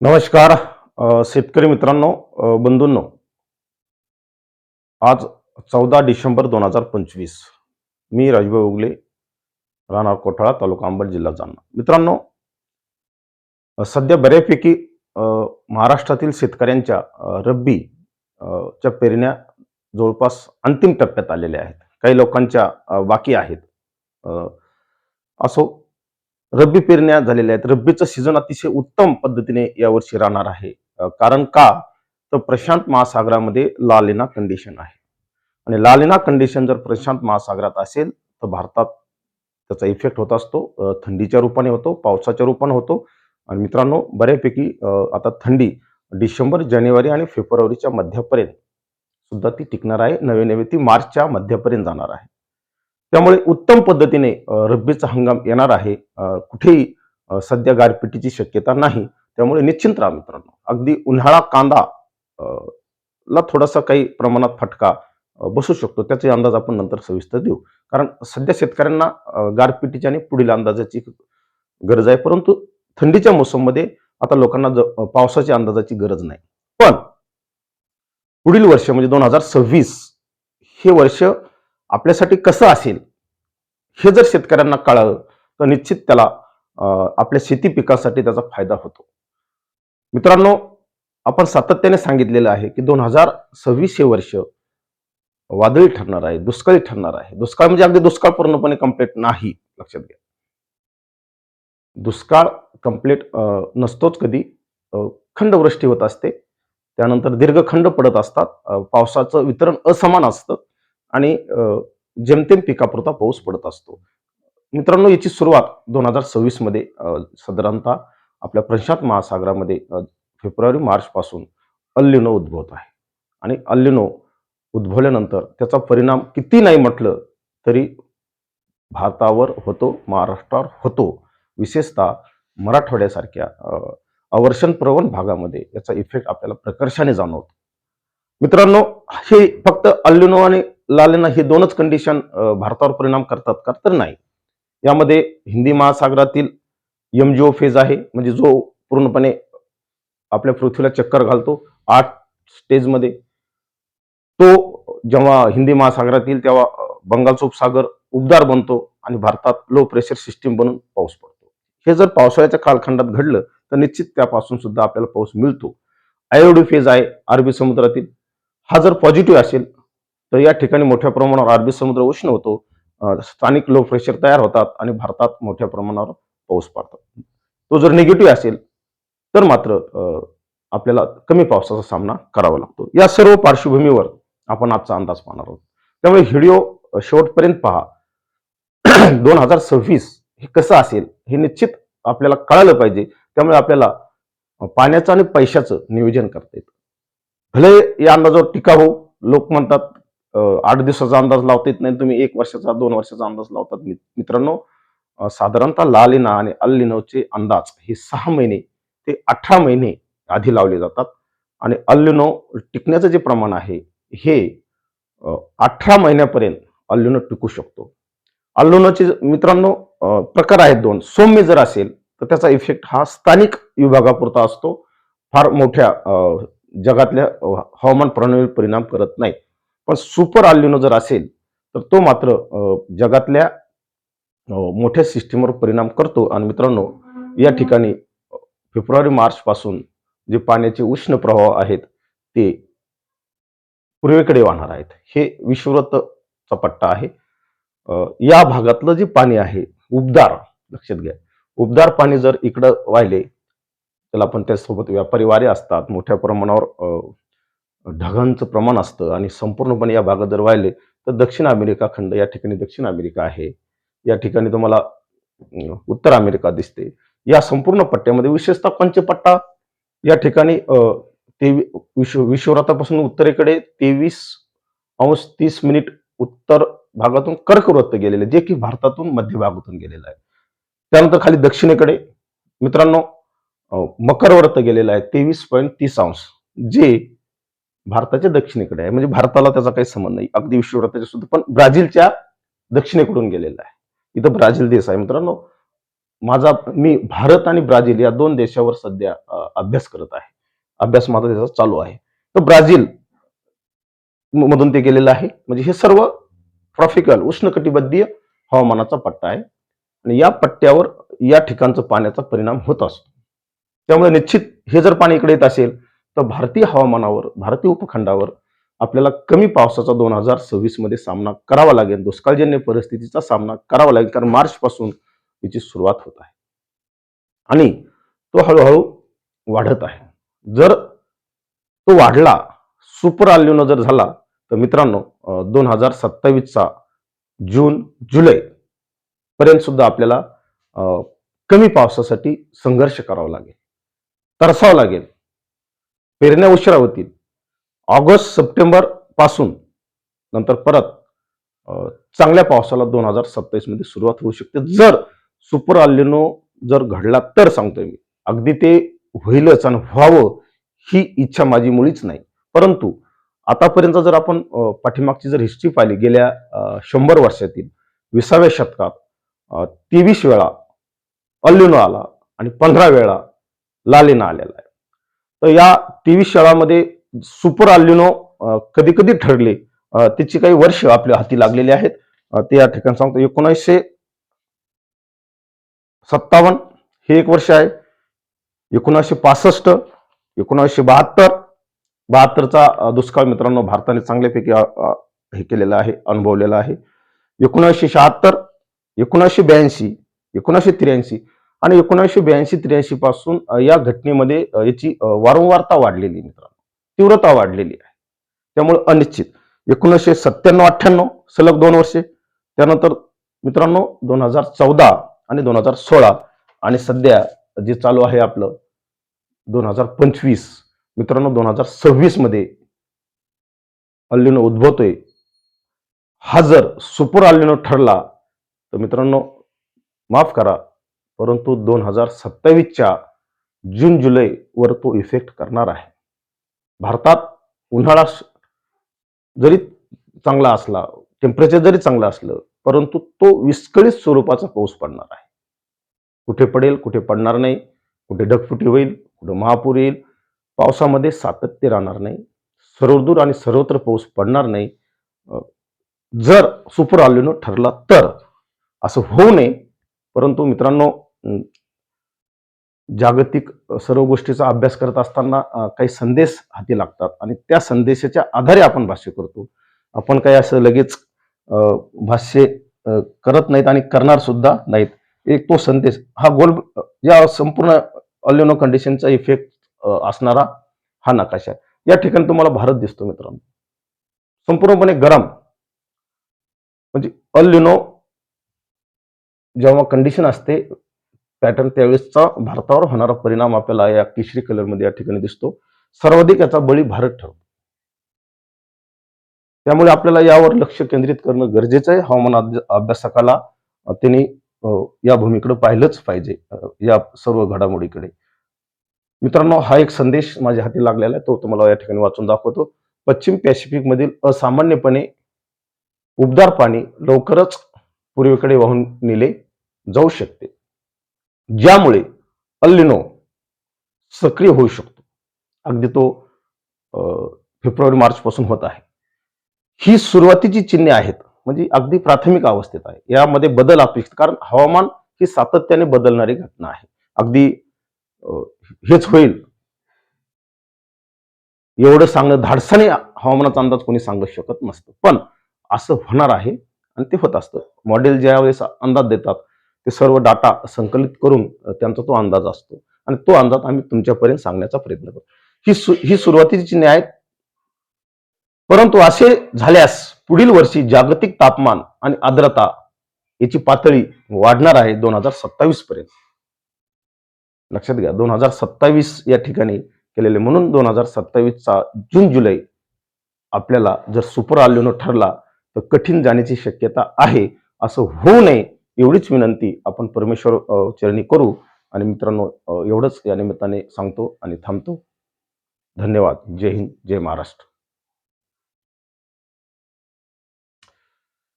नमस्कार शेतकरी मित्रांनो, बंधूंनो. आज 14 डिसेंबर 2025. मी राजभाऊ उगले, राहणार कोठाळा, तालुका अंबड, जिल्हा जालना. मित्रांनो, सध्या बऱ्यापैकी अ, महाराष्ट्रातील शेतकऱ्यांच्या रब्बी च्या पेरण्या जवळपास अंतिम टप्प्यात आलेल्या आहेत. काही लोकांच्या बाकी आहेत. अ, असो, रब्बी पेरण्या झालेल्या आहेत. रब्बीचं सीझन अतिशय उत्तम पद्धतीने यावर्षी राहणार आहे. कारण का? तर प्रशांत महासागरामध्ये ला लीना कंडिशन आहे आणि ला लीना कंडिशन जर प्रशांत महासागरात असेल तर भारतात त्याचा इफेक्ट होत असतो. थंडीच्या रूपाने होतो, पावसाच्या रूपाने होतो. आणि मित्रांनो, बऱ्यापैकी आता थंडी डिसेंबर, जानेवारी आणि फेब्रुवारीच्या मध्यापर्यंत सुद्धा ती टिकणार आहे. नवे नवे ती मार्चच्या मध्यापर्यंत जाणार आहे. त्यामुळे उत्तम पद्धतीने रब्बीचा हंगाम येणार आहे. कुठेही सध्या गारपिटीची शक्यता नाही. त्यामुळे निश्चिंत राहा मित्रांनो. अगदी उन्हाळा कांदा ला थोडासा काही प्रमाणात फटका बसू शकतो. त्याचे अंदाज आपण नंतर सविस्तर देऊ. कारण सध्या शेतकऱ्यांना गारपिटीची आणि पुढील अंदाजाची गरज आहे. परंतु थंडीच्या मोसममध्ये आता लोकांना पावसाच्या अंदाजाची गरज नाही. पण पुढील वर्ष म्हणजे 2026 हे वर्ष आपल्यासाठी कसं असेल हे जर शेतकऱ्यांना कळलं तर निश्चित त्याला आपल्या शेती पिकासाठी त्याचा फायदा होतो. मित्रांनो, आपण सातत्याने सांगितलेलं आहे की 2026 हे वर्ष वादळी ठरणार आहे, दुष्काळी ठरणार आहे. दुष्काळ म्हणजे अगदी दुष्काळ पूर्णपणे कंप्लीट नाही, लक्षात घ्या. दुष्काळ कंप्लीट नसतोच कधी. खंडवृष्टी होत असते, त्यानंतर दीर्घखंड पडत असतात. पावसाचं वितरण असमान असतं आणि जेमतेम पिकापुरता पाऊस पडत असतो. मित्रांनो, याची सुरुवात 2026 मध्ये साधारणतः आपल्या प्रशांत महासागरामध्ये फेब्रुवारी मार्च पासून अल्लिनो उद्भवत आहे. आणि अल्लिनो उद्भवल्यानंतर त्याचा परिणाम किती नाही म्हटलं तरी भारतावर होतो, महाराष्ट्रावर होतो. विशेषतः मराठवाड्यासारख्या अवर्षण प्रवण भागामध्ये याचा इफेक्ट आपल्याला प्रकर्षाने जाणवतो. मित्रांनो, हे फक्त अल्लिनो आणि ला लीना हे दोनच कंडिशन भारतावर परिणाम करतात का? तर नाही. यामध्ये हिंदी महासागरातील एमजीओ फेज आहे, म्हणजे जो पूर्णपणे आपल्या पृथ्वीला चक्कर घालतो 8 स्टेजमध्ये. तो जेव्हा हिंदी महासागरात येईल तेव्हा बंगालचा उपसागर उबदार बनतो आणि भारतात लो प्रेशर सिस्टीम बनून पाऊस पडतो. हे जर पावसाळ्याच्या कालखंडात घडलं तर निश्चित त्यापासून सुद्धा आपल्याला पाऊस मिळतो. आयओडी फेज आहे अरबी समुद्रातील. हा जर पॉझिटिव्ह असेल तर या ठिकाणी मोठ्या प्रमाणावर अरबी समुद्र उष्ण होतो, स्थानिक लो प्रेशर तयार होतात आणि भारतात मोठ्या प्रमाणावर पाऊस पडतो. तो जर निगेटिव्ह असेल तर मात्र आपल्याला कमी पावसाचा सामना करावा लागतो. या सर्व पार्श्वभूमीवर आपण आजचा अंदाज पाहणार आहोत. त्यामुळे व्हिडिओ शेवटपर्यंत पहा. 2026 हे कसं असेल हे निश्चित आपल्याला कळालं पाहिजे. त्यामुळे आपल्याला पाण्याचं आणि पैशाचं नियोजन करता येतं. भले या अंदाजावर टीका हो, लोक म्हणतात 8 दिवसाचा अंदाज लावता येत नाही, तुम्ही 1 वर्षाचा 2 वर्षाचा अंदाज लावतात. मित्रांनो, साधारणतः ला लीना आणि अल लीनोचे अंदाज हे 6 महिने ते 18 महिने आधी लावले जातात आणि अल लीनो टिकण्याचं जे प्रमाण आहे हे 18 महिन्यापर्यंत अल लीनो टिकू शकतो. अल लीनोचे मित्रांनो प्रकार आहेत 2. सौम्य जर असेल तर त्याचा इफेक्ट हा स्थानिक विभागापुरता असतो, फार मोठ्या जगातल्या हवामान प्रणालीवर परिणाम करत नाही. पण सुपर अल लीनो जर असेल तर तो मात्र जगातल्या मोठ्या सिस्टीमवर परिणाम करतो. आणि मित्रांनो, या ठिकाणी फेब्रुवारी मार्च पासून जे पाण्याचे उष्ण प्रवाह आहेत ते पूर्वेकडे वाहणार आहेत. हे विषुववृत्तचा पट्टा आहे. या भागातलं जे पाणी आहे उबदार, लक्षात घ्या, उबदार पाणी जर इकडं वाहिले त्याला आपण त्यासोबत व्यापारी वारे असतात, मोठ्या प्रमाणावर ढगांचं प्रमाण असतं आणि संपूर्णपणे या भागात जर वाहिले तर दक्षिण अमेरिका खंड, या ठिकाणी दक्षिण अमेरिका आहे, या ठिकाणी तुम्हाला उत्तर अमेरिका दिसते. या संपूर्ण पट्ट्यामध्ये विशेषतः पंचपट्टा या ठिकाणी विषुववृत्तापासून उत्तरेकडे 23°30' उत्तर भागातून कर्कवृत्त गेलेले, जे की भारतातून मध्य भागातून गेलेलं आहे. त्यानंतर खाली दक्षिणेकडे मित्रांनो मकर व्रत गेलेलं आहे 23.30°, जे भारताच्या दक्षिणेकडे आहे. म्हणजे भारताला त्याचा काही संबंध नाही अगदी विषुववृत्ताच्या सुद्धा, पण ब्राझीलच्या दक्षिणेकडून गेलेला आहे. इथं ब्राझील देश आहे मित्रांनो. मी भारत आणि ब्राझील या दोन देशावर सध्या अभ्यास करत आहे. अभ्यास माझा त्याचा चालू आहे. तर ब्राझील मधून ते गेलेलं आहे. म्हणजे हे सर्व ट्रॉपिकल उष्णकटिबंधीय हवामानाचा पट्टा आहे आणि या पट्ट्यावर या ठिकाणचा पाण्याचा परिणाम होत असतो. त्यामुळे निश्चित हे जर पाणी इकडे येत असेल तर भारतीय हवामानावर, भारतीय उपखंडावर आपल्याला कमी पावसाचा 2026 मध्ये सामना करावा लागेल. दुष्काळजन्य परिस्थितीचा सामना करावा लागेल, कारण मार्च पासून याची सुरुवात होत आहे आणि तो हळूहळू वाढत आहे. जर तो वाढला, सुपर अल्निनो जर झाला, तर मित्रांनो 2027चा जून जुलै पर्यंत सुद्धा आपल्याला कमी पावसासाठी संघर्ष करावा लागेल, तरसावं लागेल. पेरण्या उशिरा होतील. ऑगस्ट सप्टेंबर पासून नंतर परत चांगल्या पावसाला 2027 मध्ये सुरुवात होऊ शकते, जर सुपर अल्निनो जर घडला तर. सांगतोय मी, अगदी ते होईलच आणि व्हावं ही इच्छा माझी मुळीच नाही. परंतु आतापर्यंत जर आपण पाठीमागची जर हिस्ट्री पाहिली, गेल्या 100 वर्षातील 20व्या शतकात 23 वेळा अल्निनो आला आणि 15 वेळा लालिना आलेला आहे. तर या 23 वेळामध्ये सुपर अल्निनो कधी कधी ठरले, त्याची काही वर्ष आपल्या हाती लागलेली आहेत. ते या ठिकाणी सांगतो. 1957 हे एक वर्ष आहे. 1965, 1972चा दुष्काळ मित्रांनो भारताने चांगल्यापैकी हे केलेला आहे, अनुभवलेला आहे. 1976, 1982, 1983 आणि 1982-83 पासून या घटनेमध्ये याची वारंवारता वाढलेली मित्रांनो, तीव्रता वाढलेली आहे. त्यामुळे अनिश्चित 1997-98 सलग 2 वर्षे, त्यानंतर मित्रांनो 2014 आणि 2016 आणि सध्या जे चालू आहे आपलं 2025. मित्रांनो 2026 मध्ये अल्निनो उद्भवतोय. हा जर सुपर अल्निनो ठरला तर मित्रांनो माफ करा, परंतु 2027च्या जून जुलै वर तो इफेक्ट करणार आहे. भारतात उन्हाळा जरी चांगला असला, टेम्परेचर जरी चांगलं असलं, परंतु तो विस्कळीत स्वरूपाचा पाऊस पडणार आहे. कुठे पडेल, कुठे पडणार नाही, कुठे ढगफुटी होईल, कुठे महापूर येईल. पावसामध्ये सातत्य राहणार नाही, सर्वदूर आणि सर्वत्र पाऊस पडणार नाही. जर सुपर अल्निनो ठरला तर. असं होऊ नये, परंतु मित्रांनो जागतिक सर्व गोष्टीचा अभ्यास करत असताना काही संदेश हाती लागतात आणि त्या संदेशाच्या आधारे आपण भाष्य करतो. आपण काही असं लगेच भाष्य करत नाहीत आणि करणार सुद्धा नाहीत. एक तो संदेश हा गोल या संपूर्ण अल्निनो कंडिशनचा इफेक्ट असणारा हा नकाशा. या ठिकाणी तुम्हाला भारत दिसतो मित्रांनो, संपूर्णपणे गरम. म्हणजे अल्निनो जेव्हा कंडिशन असते पॅटर्न, त्यावेळेसचा भारतावर होणारा परिणाम आपल्याला या केशरी कलर मध्ये या ठिकाणी दिसतो. सर्वाधिक याचा बळी भारत ठरतो. त्यामुळे आपल्याला यावर लक्ष केंद्रित करणं गरजेचं आहे. हवामान अभ्यासकाला त्यांनी या भूमीकडे पाहिलंच पाहिजे, या सर्व घडामोडीकडे. मित्रांनो हा एक संदेश माझ्या हाती लागलेला आहे, तो तुम्हाला या ठिकाणी वाचून दाखवतो. पश्चिम पॅसिफिक मधील असामान्यपणे उबदार पाणी लवकरच पूर्वेकडे वाहून नेले जाऊ शकते, ज्यामुळे अल्निनो सक्रिय होऊ शकतो. अगदी तो फेब्रुवारी मार्च पासून होत आहे. ही सुरुवातीची चिन्हे आहेत, म्हणजे अगदी प्राथमिक अवस्थेत आहे. यामध्ये बदल अपेक्षित, कारण हवामान ही सातत्याने बदलणारी घटना आहे. अगदी हेच होईल एवढं सांगणं धाडसाने हवामानाचा अंदाज कोणी सांगू शकत नसतं, पण असं होणार आहे आणि ते होत असतं. मॉडेल ज्या वेळेस अंदाज देतात ते सर्व डाटा संकलित करून त्यांचा तो अंदाज असतो आणि तो अंदाज आम्ही तुमच्यापर्यंत सांगण्याचा प्रयत्न करतो. ही सुरुवातीची चिन्हे आहेत, परंतु असे झाल्यास पुढील वर्षी जागतिक तापमान आणि आर्द्रता याची पातळी वाढणार आहे 2027 पर्यंत. लक्षात घ्या, 2027 या ठिकाणी केलेले. म्हणून 2027चा जून जुलै आपल्याला जर सुपर अल्निनो ठरला तर कठीण जाण्याची शक्यता आहे. असं होऊ नये एवढीच विनंती आपण परमेश्वर चरणी करू. आणि मित्रांनो एवढंच या निमित्ताने सांगतो आणि थांबतो. धन्यवाद. जय हिंद, जय महाराष्ट्र.